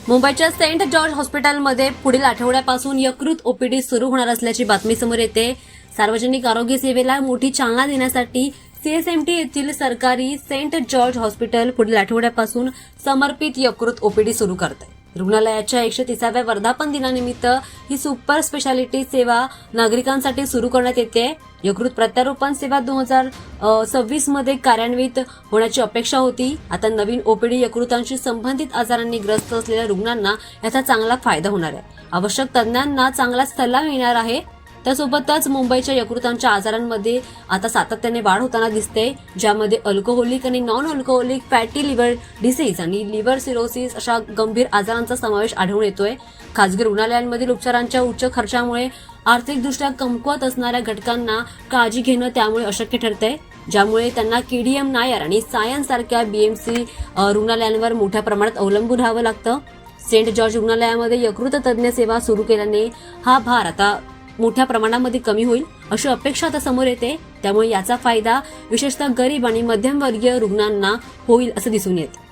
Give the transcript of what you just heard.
मुंबईच्या Saint George हॉस्पिटलमध्ये पुढील आठवड्यापासून यकृत ओपीडी सुरू होणार असल्याची बातमी समोर येते। सार्वजनिक आरोग्य सेवेला मोठी चालना देण्यासाठी सीएसएमटी येथील सरकारी सेंट जॉर्ज हॉस्पिटल पुढील आठवड्यापासून समर्पित यकृत ओपीडी सुरू करते। रुग्णालयाच्या 130व्या वर्धापन दिनानिमित्त ही सुपर स्पेशालिटी सेवा नागरिकांसाठी सुरू करण्यात येते। यकृत प्रत्यारोपण सेवा 2026 मध्ये कार्यान्वित होण्याची अपेक्षा होती। आता नवीन ओपीडी यकृतांशी संबंधित आजारांनी ग्रस्त असलेल्या रुग्णांना याचा चांगला फायदा होणार आहे। आवश्यक तज्ञांना चांगला सल्ला मिळणार आहे। त्यासोबतच मुंबईच्या यकृतांच्या आजारांमध्ये आता सातत्याने वाढ होताना दिसते, ज्यामध्ये अल्कोहोलिक आणि non alcoholic fatty liver disease आणि लिव्हर सिरोसिस अशा गंभीर आजारांचा समावेश आढळून येतोय। खासगी रुग्णालयांमधील उपचारांच्या उच्च खर्चामुळे आर्थिकदृष्ट्या कमकुवत असणाऱ्या घटकांना काळजी घेणं त्यामुळे अशक्य ठरतंय, ज्यामुळे त्यांना केडीएम नायर आणि सायन्स सारख्या बीएमसी रुग्णालयांवर मोठ्या प्रमाणात अवलंबून राहावं लागतं। सेंट जॉर्ज रुग्णालयामध्ये यकृत तज्ञ सेवा सुरू केल्याने हा भार आता मोठ्या प्रमाणामध्ये कमी होईल अशी अपेक्षा आता समोर येते। त्यामुळे याचा फायदा विशेषतः गरीब आणि मध्यमवर्गीय रुग्णांना होईल असं दिसून येतं।